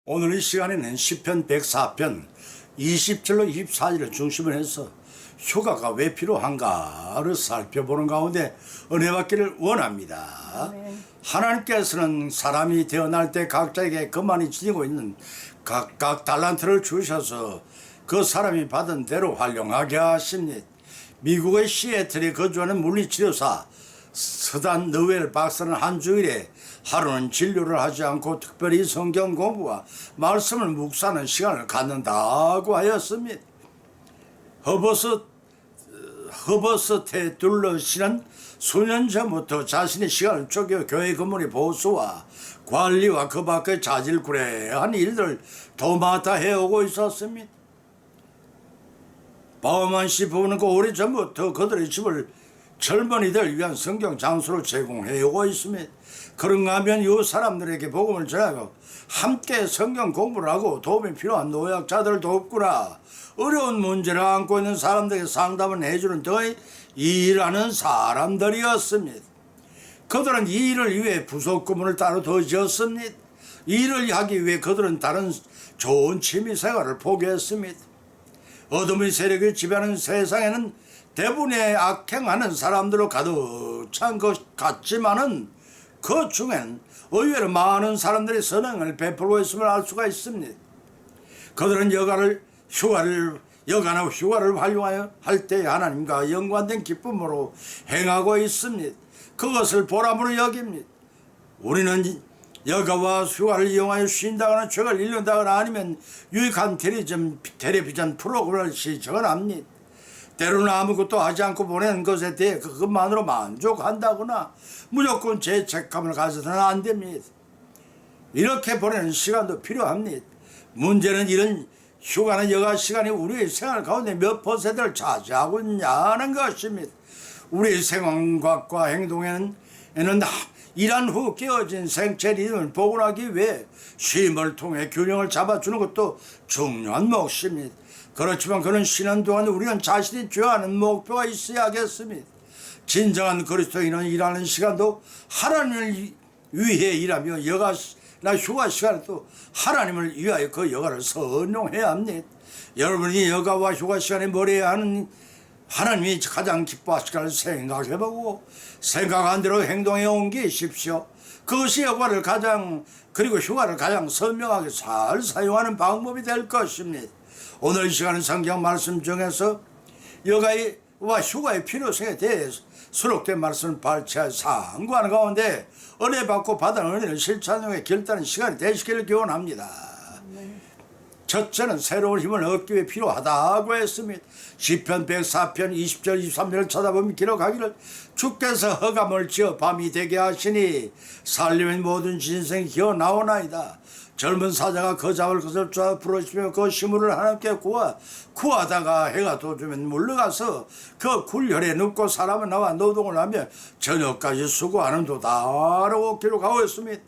오늘 이 시간에는 시편 104편 27로 24절을 중심으로 해서 휴가가 왜 필요한가를 살펴보는 가운데 은혜 받기를 원합니다. 하나님께서는 사람이 태어날 때 각자에게 그만이 지니고 있는 각각 달란트를 주셔서 그 사람이 받은 대로 활용하게 하십니다. 미국의 시애틀에 거주하는 물리치료사 서단 너웰 박사는 한 주일에 하루는 진료를 하지 않고 특별히 성경 공부와 말씀을 묵상하는 시간을 갖는다고 하였습니다. 허버스테 둘러시는 수년 전부터 자신의 시간을 쪼개 교회 건물의 보수와 관리와 그 밖의 자질구레한 일들 도맡아 해오고 있었습니다. 바우만 씨 부부는 그 오래전부터 그들의 집을 젊은이들 위한 성경 장소로 제공해오고 있습니다. 그런가 하면 이 사람들에게 복음을 전하고 함께 성경 공부를 하고 도움이 필요한 노약자들을 돕거나 어려운 문제를 안고 있는 사람들에게 상담을 해주는 등의 일하는 사람들이었습니다. 그들은 이 일을 위해 부속건물을 따로 더 지었습니다. 이 일을 하기 위해 그들은 다른 좋은 취미생활을 포기했습니다. 어둠의 세력이 지배하는 세상에는 대부분의 악행하는 사람들로 가득 찬 것 같지만은 그 중엔 의외로 많은 사람들이 선행을 베풀고 있음을 알 수가 있습니다. 그들은 여가나 휴가를 활용하여 할 때 하나님과 연관된 기쁨으로 행하고 있습니다. 그것을 보람으로 여깁니다. 우리는 여가와 휴가를 이용하여 쉰다거나 죄를 잃는다거나 아니면 유익한 텔레비전 프로그램을 시청을 합니다. 때로는 아무것도 하지 않고 보내는 것에 대해 그것만으로 만족한다거나 무조건 죄책감을 가져서는 안 됩니다. 이렇게 보내는 시간도 필요합니다. 문제는 이런 휴가나 여가 시간이 우리의 생활 가운데 몇 퍼센트를 차지하고 있냐는 것입니다. 우리의 생각과 행동에는 일한 후 깨어진 생체 리듬을 복원하기 위해 쉼을 통해 균형을 잡아주는 것도 중요한 몫입니다. 그렇지만 그는 쉬는 동안 우리는 자신이 좋아하는 목표가 있어야겠습니다. 진정한 그리스도인은 일하는 시간도 하나님을 위해 일하며 여가나 휴가 시간에도 하나님을 위하여 그 여가를 선용해야 합니다. 여러분이 여가와 휴가 시간에 뭘 해야 하는 하나님이 가장 기뻐하실까를 생각해보고 생각한 대로 행동에 옮기십시오. 그것이 여가를 그리고 휴가를 가장 선명하게 잘 사용하는 방법이 될 것입니다. 오늘 이 시간은 성경 말씀 중에서 여가와 휴가의 필요성에 대해서 수록된 말씀을 발췌해 상고하는 가운데 은혜 받고 받은 은혜를 실천하는 결단하는 시간이 되시기를 기원합니다. 첫째는 새로운 힘을 얻기 위해 필요하다고 했습니다. 시편 104편 20절 23절을 쳐다보면 기록하기를 주께서 흑암을 지어 밤이 되게 하시니 살림의 모든 진생이 기어나오나이다. 젊은 사자가 그 잡을 것을 쫙 부르시며 그 시물을 하나님께 구하다가 해가 돋으면 물러가서 그 굴혈에 눕고 사람은 나와 노동을 하며 저녁까지 수고하는도다라고 기록하고 있습니다.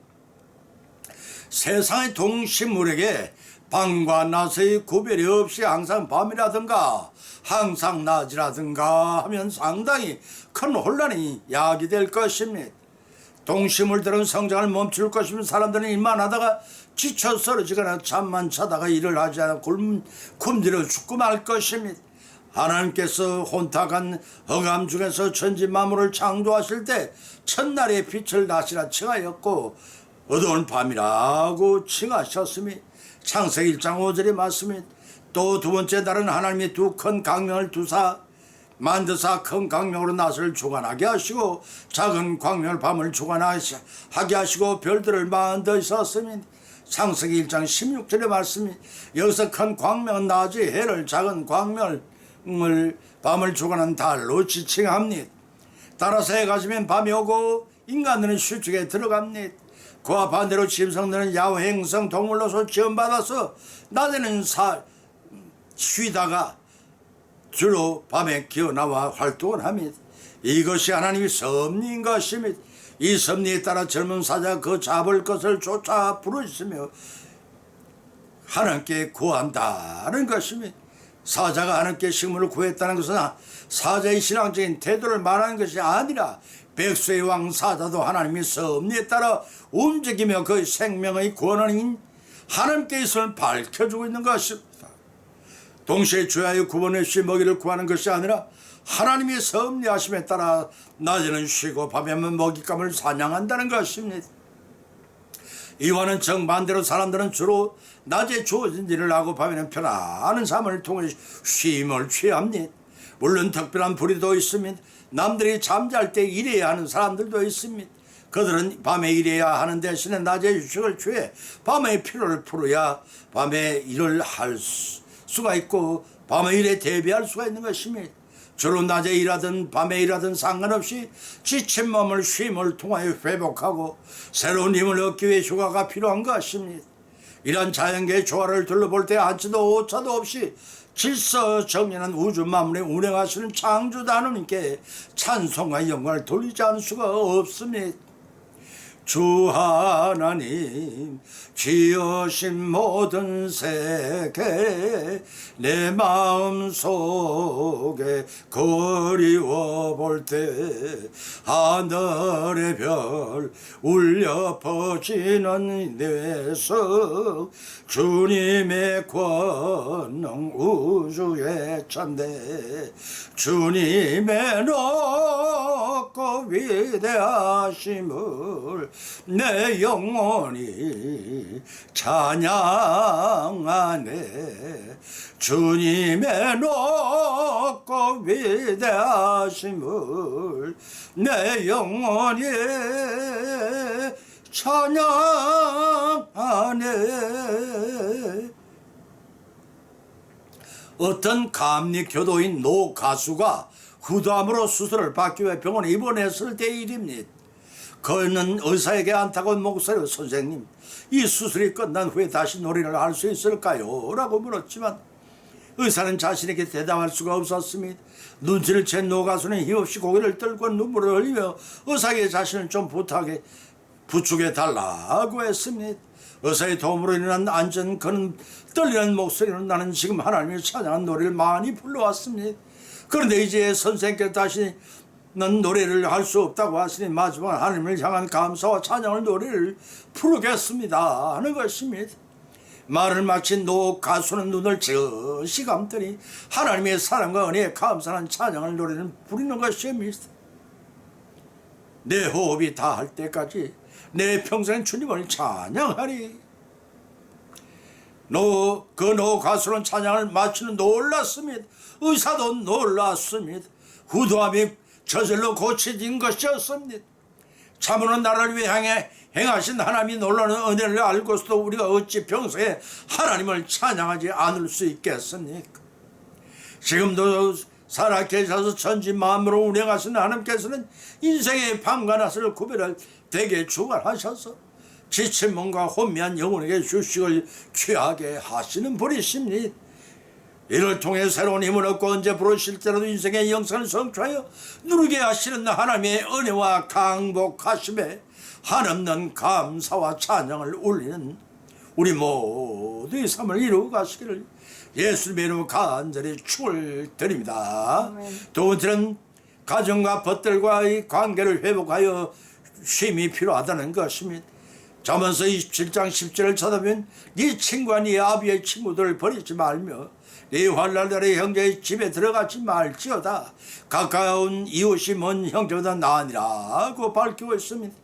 세상의 동식물에게 밤과 낮의 구별이 없이 항상 밤이라든가 항상 낮이라든가 하면 상당히 큰 혼란이 야기될 것입니다. 동식물들은 성장을 멈출 것이면 사람들은 일만 하다가 지쳐 쓰러지거나 잠만 자다가 일을 하지 않아 굶주려 죽고 말 것입니다. 하나님께서 혼탁한 흑암 중에서 천지 만물을 창조하실 때 첫날의 빛을 낮이라 칭하였고 어두운 밤이라고 칭하셨으며 창세기 1장 5절의 말씀이 또 두 번째 날은 하나님이 두 큰 광명을 만드사 큰 광명으로 낮을 주관하게 하시고 작은 광명을 밤을 주관하게 하시고 별들을 만드셨으니 창세기 1장 16절의 말씀이 여기서 큰 광명은 낮이 해를 작은 광명을 밤을 주관한 달로 지칭합니다. 따라서 해가 지면 밤이 오고 인간들은 휴식에 들어갑니다. 그와 반대로 짐승들은 야외 행성 동물로서 지원받아서 낮에는 쉬다가 주로 밤에 기어나와 활동을 합니다. 이것이 하나님의 섭리인 것입니다. 이 섭리에 따라 젊은 사자가 그 잡을 것을 쫓아 부르시며 하나님께 구한다는 것입니다. 사자가 하나님께 식물을 구했다는 것은 사자의 신앙적인 태도를 말하는 것이 아니라 백수의 왕 사자도 하나님의 섭리에 따라 움직이며 그 생명의 권한인 하나님께 있음을 밝혀주고 있는 것입니다. 동시에 주야의 구원의 시 먹이를 구하는 것이 아니라 하나님의 섭리하심에 따라 낮에는 쉬고 밤에는 먹잇감을 사냥한다는 것입니다. 이와는 정반대로 사람들은 주로 낮에 주어진 일을 하고 밤에는 편안한 삶을 통해 쉼을 취합니다. 물론 특별한 불의도 있습니다. 남들이 잠잘 때 일해야 하는 사람들도 있습니다. 그들은 밤에 일해야 하는 대신에 낮에 휴식을 취해 밤의 피로를 풀어야 밤에 일을 할 수가 있고 밤의 일에 대비할 수가 있는 것입니다. 주로 낮에 일하든 밤에 일하든 상관없이 지친 몸을 쉼을 통하여 회복하고 새로운 힘을 얻기 위해 휴가가 필요한 것입니다. 이런 자연계의 조화를 둘러볼 때 한치도 오차도 없이 질서정연한 우주 만물에 운행하시는 창조주 하나님께 찬송과 영광을 돌리지 않을 수가 없습니다. 주 하나님 지으신 모든 세계 내 마음속에 그리워 볼 때 하늘의 별 울려 퍼지는 데서 주님의 권능 우주에 찬대 주님의 높고 위대하심을 내 영혼이 찬양하네 주님의 높고 위대하심을 내 영혼이 찬양하네. 어떤 감리교도인 노 가수가 후두암으로 수술을 받기 위해 병원에 입원했을 때의 일입니다. 그는 의사에게 안타까운 목소리로 선생님 이 수술이 끝난 후에 다시 노래를 할 수 있을까요? 라고 물었지만 의사는 자신에게 대답할 수가 없었습니다. 눈치를 챈 노 가수는 힘없이 고개를 들고 눈물을 흘리며 의사에게 자신을 좀 부축해 달라고 했습니다. 의사의 도움으로 인한 안전 그는 떨리는 목소리로 나는 지금 하나님을 찬양한 노래를 많이 불러왔습니다. 그런데 이제 선생님께 다시 넌 노래를 할 수 없다고 하시니 마지막 하나님을 향한 감사와 찬양을 노래를 부르겠습니다 하는 것입니다. 말을 마친 노 가수는 눈을 지그시 감더니 하나님의 사랑과 은혜에 감사한 찬양을 노래를 부르는 것입니다. 내 호흡이 다할 때까지 내 평생 주님을 찬양하리. 노 가수는 찬양을 마치는 놀랐습니다. 의사도 놀랐습니다. 후두암이 저절로 고쳐진 것이었습니다. 참으로 나를 위해 행하신 하나님이 놀라는 은혜를 알고서도 우리가 어찌 평소에 하나님을 찬양하지 않을 수 있겠습니까? 지금도 살아 계셔서 천지 만물을 운행하시는 하나님께서는 인생의 밤과 낮을 구별을 되게 주관하셔서 지친 몸과 혼미한 영혼에게 휴식을 취하게 하시는 분이십니다. 이를 통해 새로운 힘을 얻고 언제 부르실 때라도 인생의 영상을 성취하여 누리게 하시는 하나님의 은혜와 강복하심에 한없는 감사와 찬양을 올리는 우리 모두의 삶을 이루어 가시기를 예수님의 이름으로 간절히 축을 드립니다. 두 번째는 가정과 벗들과의 관계를 회복하여 쉼이 필요하다는 것입니다. 잠언서 27장 10절을 찾아보면 네 친구와 네 아비의 친구들을 버리지 말며 네 환난날에 형제의 집에 들어가지 말지어다. 가까운 이웃이 먼 형제보다 나으니라고 밝히고 있습니다.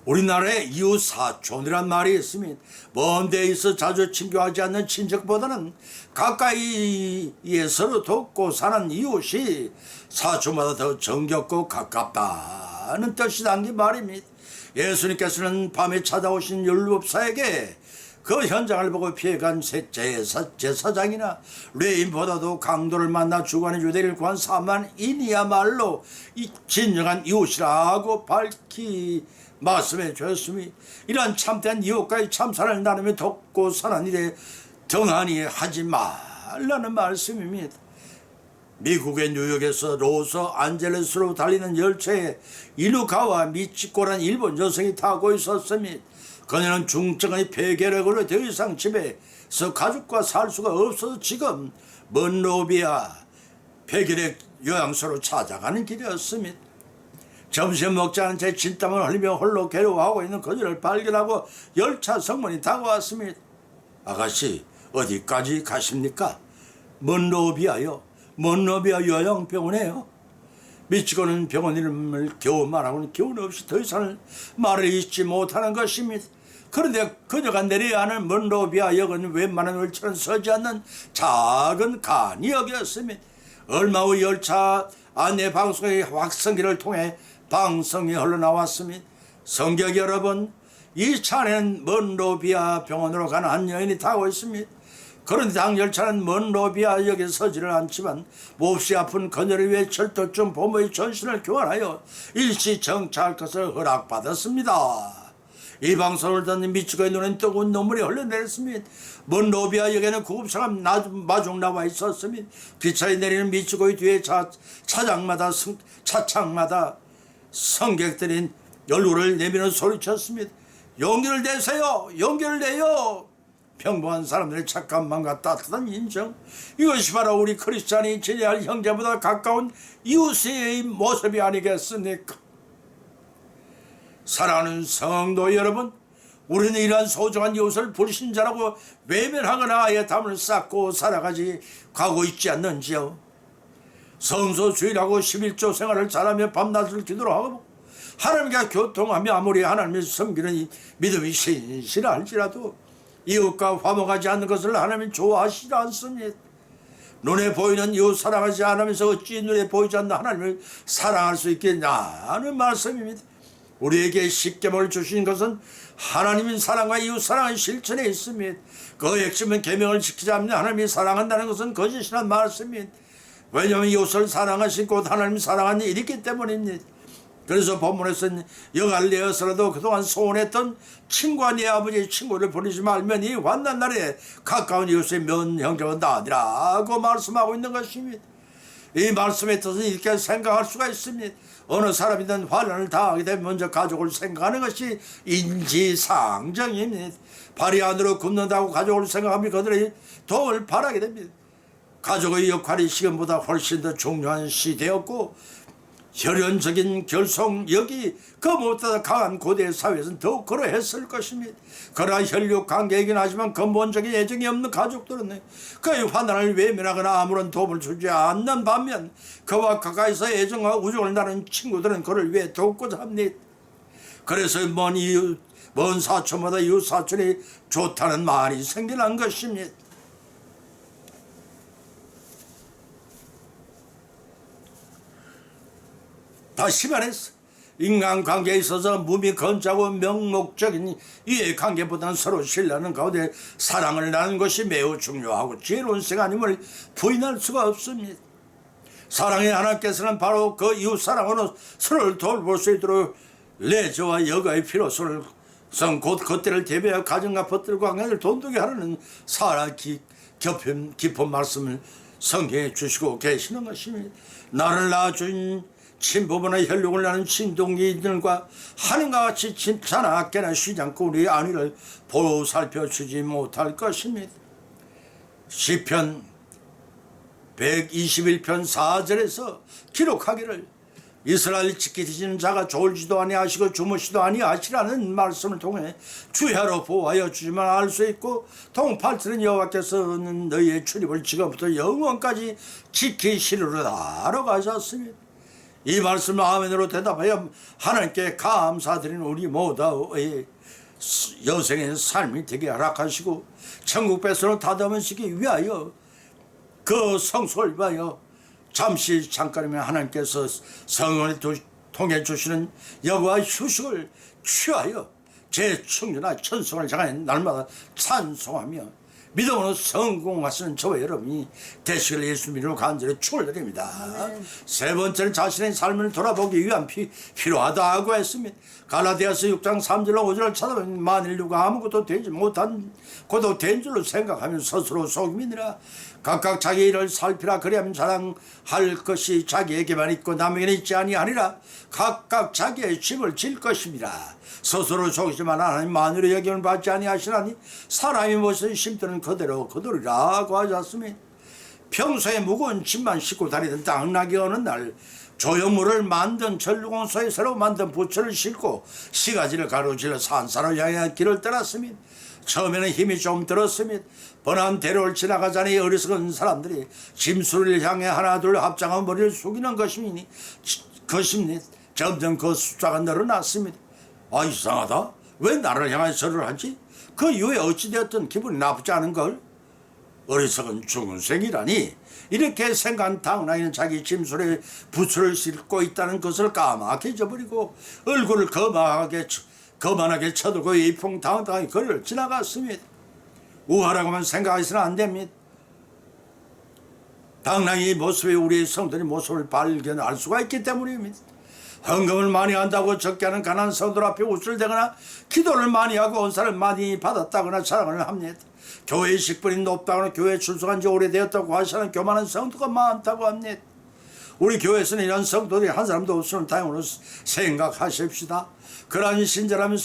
우리나라에 이웃 사촌이란 말이 있습니다. 먼 데에 있어 자주 친교하지 않는 친척보다는 가까이에 서로 돕고 사는 이웃이 사촌보다 더 정겹고 가깝다는 뜻이 담긴 말입니다. 예수님께서는 밤에 찾아오신 율법사에게 그 현장을 보고 피해간 제사장이나 레인보다도 강도를 만나 주관의 유대를 구한 사만인이야말로 이 진정한 이웃이라고 밝히 말씀해 주셨으니 이러한 참된 이웃과의 참사를 나누며 돕고 사는 일에 등한히 하지 말라는 말씀입니다. 미국의 뉴욕에서 로스안젤레스로 달리는 열차에 이누카와 미치코라는 일본 여성이 타고 있었습니다. 그녀는 중증의 폐결핵으로 더 이상 집에서 가족과 살 수가 없어서 지금 먼로비아 폐결핵 요양소로 찾아가는 길이었습니다. 점심 먹지 않은 채 진땀을 흘리며 홀로 괴로워하고 있는 그녀를 발견하고 열차 승무원이 다가왔습니다. 아가씨, 어디까지 가십니까? 먼로비아요. 먼로비아 요양병원에요. 미치고는 병원 이름을 겨우 말하고는 기운 없이 더 이상 말을 잇지 못하는 것입니다. 그런데 그녀가 내려야 하는 먼로비아 역은 웬만한 열차는 서지 않는 작은 간이역이었습니다. 얼마 후 열차 안내 방송의 확성기를 통해 방송이 흘러나왔습니다. 성격 여러분, 이 차 안에는 먼로비아 병원으로 가는 한 여인이 타고 있습니다. 그런데 당 열차는 먼로비아 역에 서지를 않지만 몹시 아픈 그녀를 위해 철도중 보모의 전신을 교환하여 일시 정차할 것을 허락받았습니다. 이 방송을 듣는 미치고의 눈엔 뜨거운 눈물이 흘러내렸습니다. 먼로비아 역에는 구급차가 마중 나와 있었습니다. 기차에 내리는 미치고의 뒤에 차창마다 승객들이 열로를 내미는 소리쳤습니다. 용기를 내세요. 용기를 내요. 평범한 사람들의 착한 마음과 따뜻한 인정, 이것이 바로 우리 크리스찬이 지내야 할 형제보다 가까운 이웃의 모습이 아니겠습니까? 사랑하는 성도 여러분, 우리는 이러한 소중한 이웃을 불신자라고 외면하거나 아예 담을 쌓고 살아가지 가고 있지 않는지요? 성소주의라고 11조 생활을 잘하며 밤낮을 기도를 하고 하나님과 교통하며 아무리 하나님을 섬기는 믿음이 신실할지라도 이웃과 화목하지 않는 것을 하나님은 좋아하시지 않습니다. 눈에 보이는 이웃 사랑하지 않으면서 어찌 눈에 보이지 않는 하나님을 사랑할 수 있겠냐는 말씀입니다. 우리에게 십계명을 주신 것은 하나님의 사랑과 이웃 사랑의 실천에 있습니다. 그 핵심은 계명을 지키지 않으면 하나님이 사랑한다는 것은 거짓이라는 말씀입니다. 왜냐하면 이웃을 사랑하신 곧 하나님이 사랑하는 일이기 때문입니다. 그래서 본문에서는 여가를 내어서라도 그동안 소원했던 친구와 네 아버지의 친구를 버리지 말면 이 환난 날에 가까운 이웃의 면 형제가 나으리라고 말씀하고 있는 것입니다. 이 말씀의 뜻은 이렇게 생각할 수가 있습니다. 어느 사람이든 환난을 당하게 되면 먼저 가족을 생각하는 것이 인지상정입니다. 발이 안으로 굽는다고 가족을 생각하면 그들의 도움을 바라게 됩니다. 가족의 역할이 시간보다 훨씬 더 중요한 시대였고 혈연적인 결속력이 그 무엇보다 강한 고대 사회에서는 더욱 그러했을 것입니다. 그러나 혈육 관계이긴 하지만 근본적인 애정이 없는 가족들은 그의 환난을 외면하거나 아무런 도움을 주지 않는 반면 그와 가까이서 애정과 우정을 나누는 친구들은 그를 위해 돕고자 합니다. 그래서 먼 사촌보다 이웃 사촌이 좋다는 말이 생겨난 것입니다. 다시 말해서 인간관계에 있어서 무미건조하고 명목적인 이해관계보다는 서로 신뢰하는 가운데 사랑을 나누는 것이 매우 중요하고 지혜로운 생활임을 부인할 수가 없습니다. 사랑의 하나님께서는 바로 그 이웃 사랑으로 서로를 돌볼 수 있도록 내조와 여가의 필요성을 곧 그때를 대비하여 가정과 벗들과 관계를 돈독히 하려는 사랑 깊은 말씀을 성경에 주시고 계시는 것입니다. 나를 낳아준 친부모나 혈육을 나는 친동기들과 하늘과 같이 진짜나 깨나 쉬지 않고 우리 안위를 보살펴주지 못할 것입니다. 시편 121편 4절에서 기록하기를 이스라엘 지키시는 자가 졸지도 아니하시고 주무시도 아니하시라는 말씀을 통해 주야로 보호하여 주지만 알 수 있고 동팔트는 여호와께서는 너희의 출입을 지금부터 영원까지 지키시리로다 라고 하셨습니다. 이 말씀을 아멘으로 대답하여 하나님께 감사드리는 우리 모두의 여생의 삶이 되게 허락하시고 천국 백성을 다듬으시기 위하여 그 성소를 위하여 잠깐이면 하나님께서 성령을 통해 주시는 여호와 휴식을 취하여 재충전한 천성을 장하는 날마다 찬송하며 믿음으로 성공하시는 저와 여러분이 되시길 예수님으로 간절히 축원드립니다. 세 번째는 자신의 삶을 돌아보기 위한 필요하다고 했습니다. 갈라디아서 6장 3절로 5절을 찾아보면 만일 누가 아무것도 되지 못한 것도 된 줄로 생각하면 스스로 속임이니라. 각각 자기 일을 살피라. 그리하면 자랑할 것이 자기에게만 있고 남에게는 있지 아니하니라. 각각 자기의 집을 질 것입니다. 스스로 속이지만 하나님 만유의 여김을 받지 아니하시나니 사람이 무엇을 심드는 그대로라고 하셨으니 평소에 무거운 짐만 싣고 다니던 땅나기 어느 날 조형물을 만든 전류공소에 새로 만든 부처를 싣고 시가지를 가로질러 산산을 향해 길을 떠났습니다. 처음에는 힘이 좀 들었습니다. 번한 대로를 지나가자니 어리석은 사람들이 짐수를 향해 하나 둘 합장한 머리를 숙이는 것입니다. 점점 그 숫자가 늘어났습니다. 아, 이상하다. 왜 나를 향해 절을 하지? 그 이후에 어찌되었든 기분이 나쁘지 않은걸. 어리석은 중생이라니. 이렇게 생각한 당나이는 자기 짐술에 부츠를 싣고 있다는 것을 까맣게 잊어버리고 얼굴을 거만하게 쳐들고 위풍당당하게 거리를 지나갔습니다. 우하라고만 생각해서는 안 됩니다. 당나이의 모습에 우리의 성도의 모습을 발견할 수가 있기 때문입니다. 헌금을 많이 한다고 적게 하는 가난한 성도들 앞에 웃을 대거나 기도를 많이 하고 은사를 많이 받았다거나 자랑을 합니다. 교회의 식분이 높다거나 교회에 출석한 지 오래되었다고 하시는 교만한 성도가 많다고 합니다. 우리 교회에서는 이런 성도들이 한 사람도 없으면 다행으로 생각하십시다. 그러한 신자라면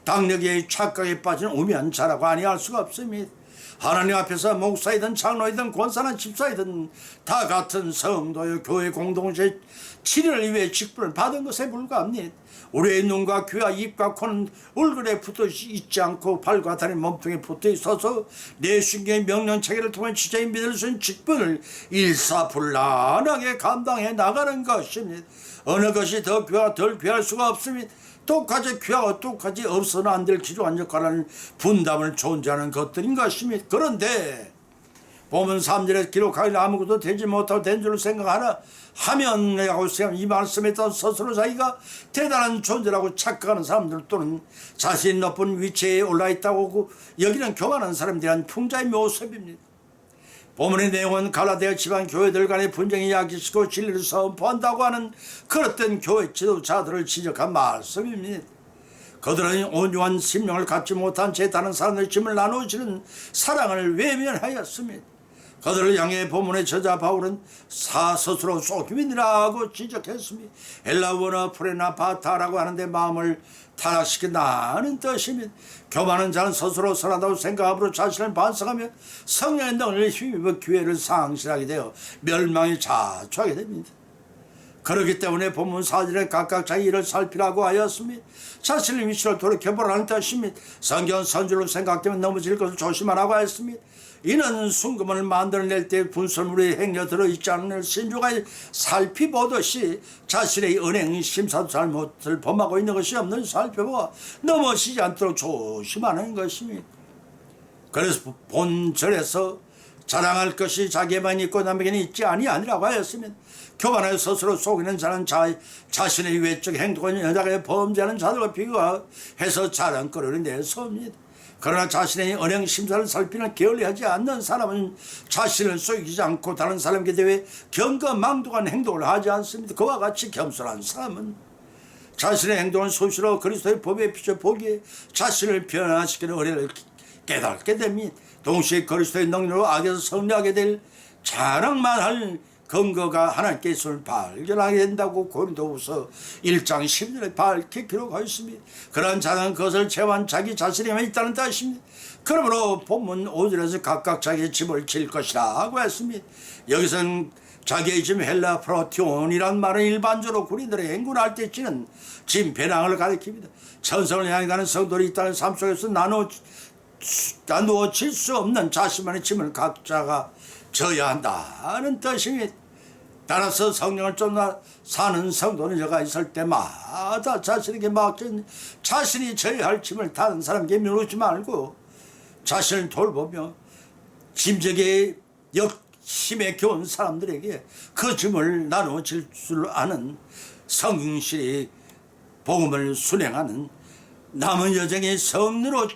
당력의 착각에 빠진 우매한 자라고 아니할 수가 없습니다. 하나님 앞에서 목사이든 장로이든 권사나 집사이든 다 같은 성도의 교회 공동체 치료를 위해 직분을 받은 것에 불과합니다. 우리의 눈과 귀와 입과 코는 얼굴에 붙어 있지 않고 발과 다리 몸통에 붙어 있어서 내신경의 명령체계를 통해 진짜히 믿을 수 있는 직분을 일사불란하게 감당해 나가는 것입니다. 어느 것이 더 귀하고 덜 귀할 수가 없습니다. 똑같이 귀하고 똑같이 없어는 안 될 기초한 역할을 분담을 존재하는 것들인 것입니다. 그런데 보면 3절에 기록하기는 아무것도 되지 못하고 된 줄로 생각하나 하면 내가 이 말씀에 따라 스스로 자기가 대단한 존재라고 착각하는 사람들 또는 자신이 높은 위치에 올라있다고 여기는 교만한 사람에 대한 풍자의 모습입니다. 본문의 내용은 갈라디아 지방 교회들 간의 분쟁이 야기시고 진리를 선포한다고 하는 그릇된 교회 지도자들을 지적한 말씀입니다. 그들은 온유한 심령을 갖지 못한 채 다른 사람들의 짐을 나누시는 사랑을 외면하였습니다. 그들을 향해 본문의 저자 바울은 스스로 속임이라고 지적했습니다. 헬라어나 프레나 바타라고 하는데 마음을 타락시킨다는 뜻입니다. 교만한 자는 스스로 선하다고 생각함으로 자신을 반성하며 성령의 능력을 힘입어 기회를 상실하게 되어 멸망에 자초하게 됩니다. 그렇기 때문에 본문 4절에 각각 자기 일을 살피라고 하였습니다. 자신의 위치를 돌이켜보라는 뜻입니다. 성경 선줄로 생각되면 넘어질 것을 조심하라고 했습니다. 이는 순금을 만들어낼 때 분설물에 행여 들어있지 않은 신중하게 살피보듯이 자신의 은행 심사도 잘못을 범하고 있는 것이 없는 살펴보아 넘어지지 않도록 조심하는 것입니다. 그래서 본절에서 자랑할 것이 자기에만 있고 남에게는 있지 아니라고 하였으면 교만하여 스스로 속이는 자는 자신의 외적 행동을 여자가 범죄하는 자들과 비교해서 자랑거리를 내세웁니다. 그러나 자신의 언행 심사를 살피는 게을리하지 않는 사람은 자신을 속이지 않고 다른 사람에게 대해 경거망독한 행동을 하지 않습니다. 그와 같이 겸손한 사람은 자신의 행동을 수시로 그리스도의 법에 비춰 보기에 자신을 변화시키는 은혜를 깨닫게 됩니다. 동시에 그리스도의 능력으로 악에서 승리하게 될 자랑만 할 근거가 하나님께 있음을 발견하게 된다고 고린도후서 1장 10절에 밝게 기록하였습니다. 그러한 자는 그것을 채워한 자기 자신에만 있다는 뜻입니다. 그러므로 본문 5절에서 각각 자기의 짐을 질 것이라고 했습니다. 여기서는 자기의 짐 헬라 프로티온이란 말은 일반적으로 군인들의 행군할 때 지는 짐 배낭을 가리킵니다. 천성을 향해 가는 성도들이 있다는 삶 속에서 나누어질 수 없는 자신만의 짐을 각자가 져야 한다는 뜻입니다. 따라서 성령을 쫓아 사는 성도는 여가 있을 때마다 자신에게 맡긴 자신이 져야 할 짐을 다른 사람에게 미루지 말고 자신을 돌보며 짐작에 힘에 겨운 사람들에게 그 짐을 나누어질 줄 아는 성실히 복음을 순행하는 남은 여정의 성리로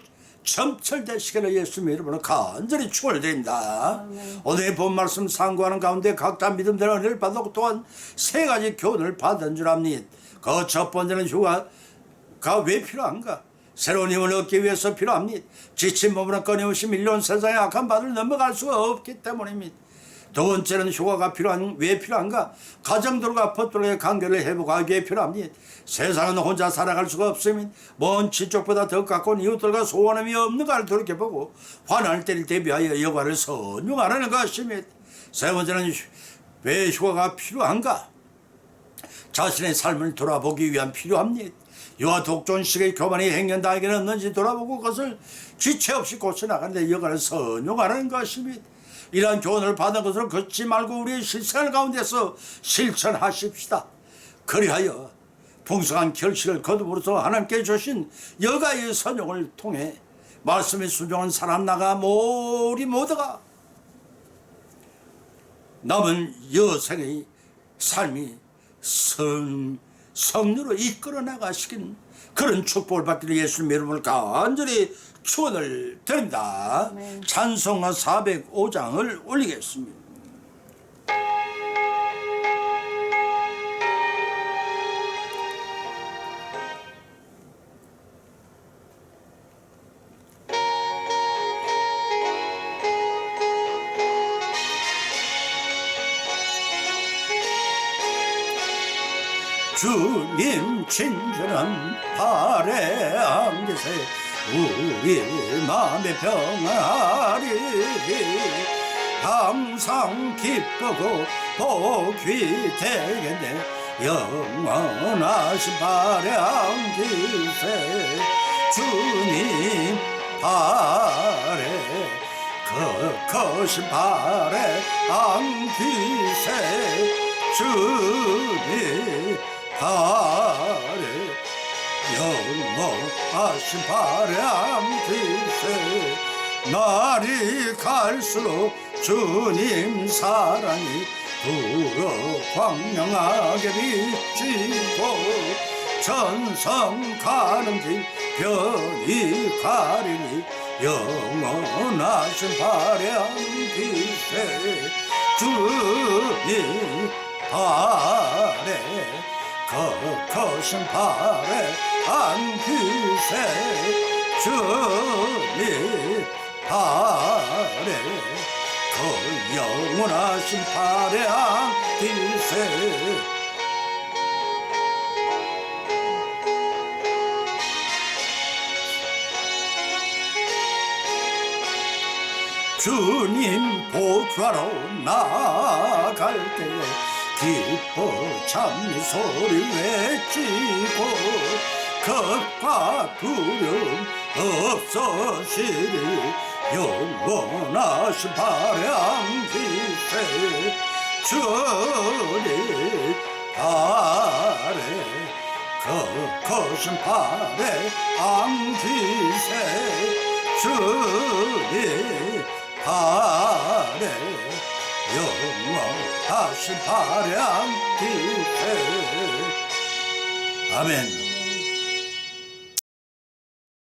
점철되시기를 예수님의 이름으로 간절히 축원드립니다. 오늘의 본 말씀 상고하는 가운데 각자 믿음대로 은혜를 받고 또한 세 가지 교훈을 받은 줄 압니다. 그 첫 번째는 휴가가 왜 필요한가? 새로운 힘을 얻기 위해서 필요합니다. 지친 몸으로 끊임없이 밀려온 세상의 악한 바다를 넘어갈 수가 없기 때문입니다. 두 번째는 휴가가 왜 필요한가? 가정들과 퍼뜨려의 관계를 회복하기 위해 필요합니다. 세상은 혼자 살아갈 수가 없으면 먼 지쪽보다 더 가까운 이웃들과 소원함이 없는가를 돌이켜보고 환난을 때를 대비하여 여가를 선용하라는 것입니다. 세 번째는 왜 휴가가 필요한가? 자신의 삶을 돌아보기 위한 필요합니다. 이와 독존식의 교만이 행년당하게는는지 돌아보고 그것을 지체 없이 고쳐나가는데 여가는 선용하는 것입니다. 이러한 교훈을 받은 것으로 걷지 말고 우리의 실생활 가운데서 실천하십시다. 그리하여 풍성한 결실을 거둠으로써 하나님께 주신 여가의 선용을 통해 말씀에 순종한 사람 나가 우리 모두가 남은 여생의 삶이 성료로 이끌어 나가시긴 그런 축복을 받기를 예수님의 이름을 간절히 축원을 드립니다. 찬송가 405장을 올리겠습니다. 주님 친절한 발에 안계세 우리 마음에 평안하리 항상 기쁘고 복이 되겠네 영원하신 발에 안기세 주님 발에 거신 발에 안기세 주님 발에 영원하신 발에 안기세 날이 갈수록 주님 사랑이 두려 광명하게 비치고 전성 가는 길 별이 가리니 영원하신 발에 안기세 주님 발에 거신 발에 안기세 주님 발에 영원하신 발에 안기세 주님 보좌로 나갈 때 기뻐 찬미 소리 외치고 겁과 두려움 없어지리 영원하신 발에 안기세 주님 발에 거신 발에 안기세 주님 발에 영원하신 발에 안기세 아멘.